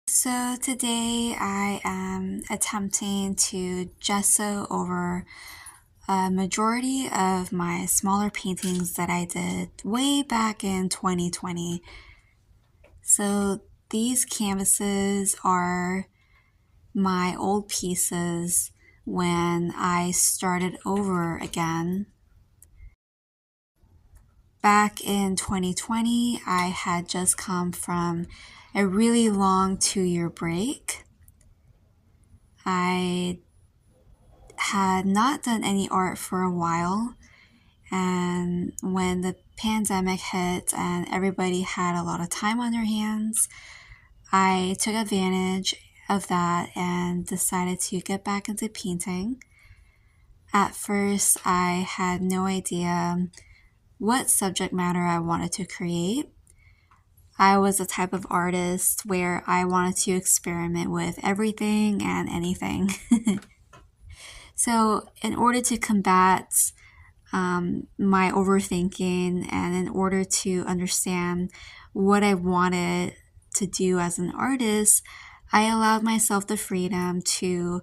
So today I am attempting to gesso over a majority of my smaller paintings that I did way back in 2020. So these canvases are my old pieces when I started over again. Back in 2020, I had just come from a really long 2-year break. I had not done any art for a while, and when the pandemic hit and everybody had a lot of time on their hands, I took advantage of that and decided to get back into painting. At first, I had no idea what subject matter I wanted to create. I was a type of artist where I wanted to experiment with everything and anything. So, in order to combat my overthinking and in order to understand what I wanted to do as an artist, I allowed myself the freedom to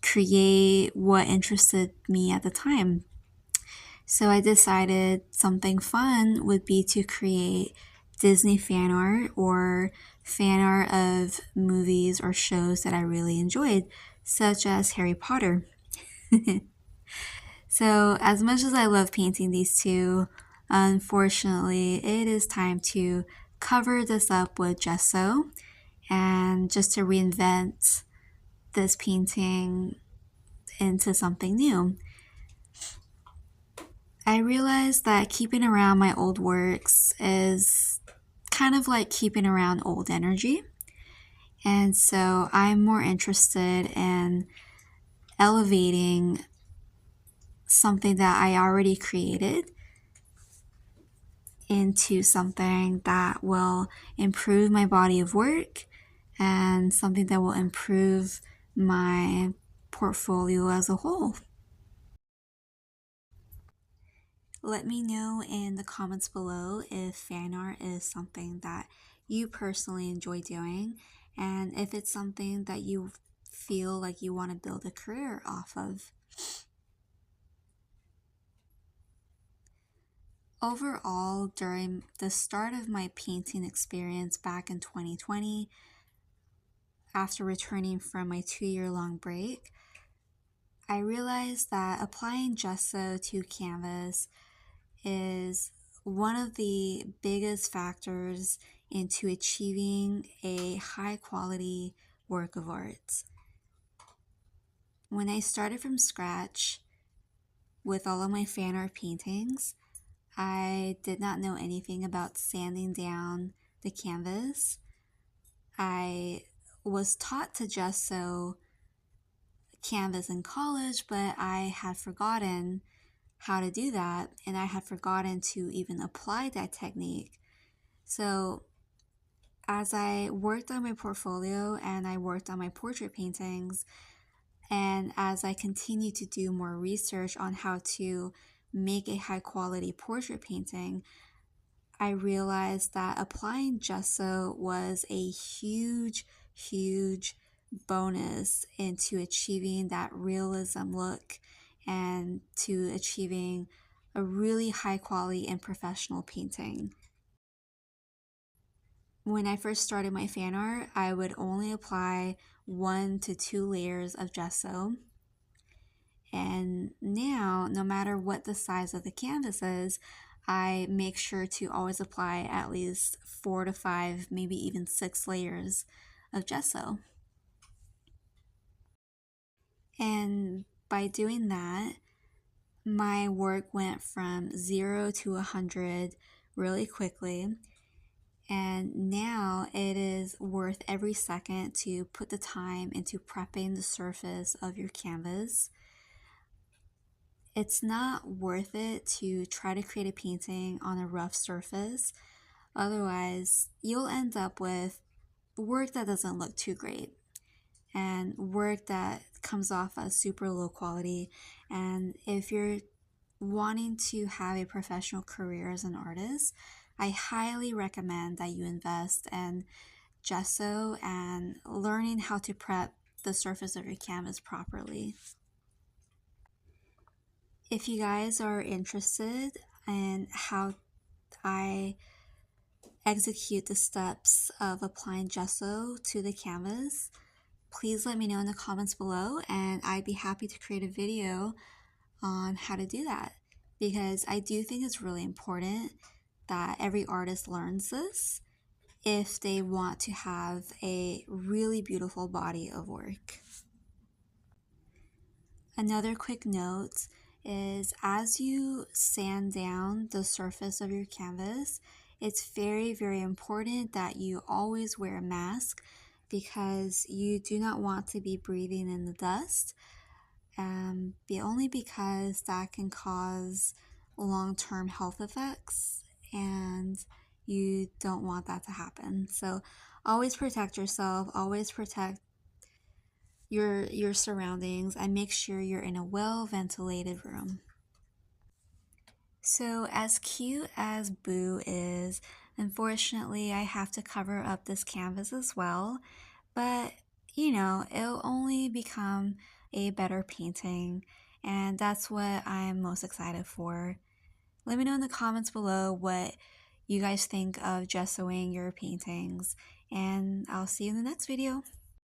create what interested me at the time. So I decided something fun would be to create Disney fan art or fan art of movies or shows that I really enjoyed, such as Harry Potter. So, as much as I love painting these two, unfortunately, it is time to cover this up with gesso and just to reinvent this painting into something new. I realized that keeping around my old works is kind of like keeping around old energy. And so I'm more interested in elevating something that I already created into something that will improve my body of work and something that will improve my portfolio as a whole. Let me know in the comments below if fan art is something that you personally enjoy doing and if it's something that you feel like you want to build a career off of. Overall, during the start of my painting experience back in 2020, after returning from my 2-year long break, I realized that applying gesso to canvas is one of the biggest factors into achieving a high quality work of art. When I started from scratch with all of my fan art paintings, I did not know anything about sanding down the canvas. I was taught to gesso canvas in college, but I had forgotten how to do that and I had forgotten to even apply that technique. So, as I worked on my portfolio and I worked on my portrait paintings, and as I continued to do more research on how to make a high quality portrait painting, I realized that applying gesso was a huge bonus into achieving that realism look and to achieving a really high quality and professional painting. When I first started my fan art, I would only apply 1 to 2 layers of gesso. And now, no matter what the size of the canvas is, I make sure to always apply at least 4 to 5, maybe even 6 layers of gesso. And by doing that, my work went from 0 to 100 really quickly. And now it is worth every second to put the time into prepping the surface of your canvas. It's not worth it to try to create a painting on a rough surface. Otherwise, you'll end up with work that doesn't look too great and work that comes off as super low quality. And if you're wanting to have a professional career as an artist, I highly recommend that you invest and gesso and learning how to prep the surface of your canvas properly. If you guys are interested in how I execute the steps of applying gesso to the canvas, please let me know in the comments below, and I'd be happy to create a video on how to do that, because I do think it's really important that every artist learns this if they want to have a really beautiful body of work. Another quick note is, as you sand down the surface of your canvas, it's very, very important that you always wear a mask, because you do not want to be breathing in the dust, only because that can cause long-term health effects, and you don't want that to happen. So always protect yourself, always protect your surroundings, and make sure you're in a well-ventilated room. So as cute as Boo is, unfortunately I have to cover up this canvas as well, but you know, it'll only become a better painting, and that's what I'm most excited for. Let me know in the comments below what you guys think of gessoing your paintings, and I'll see you in the next video.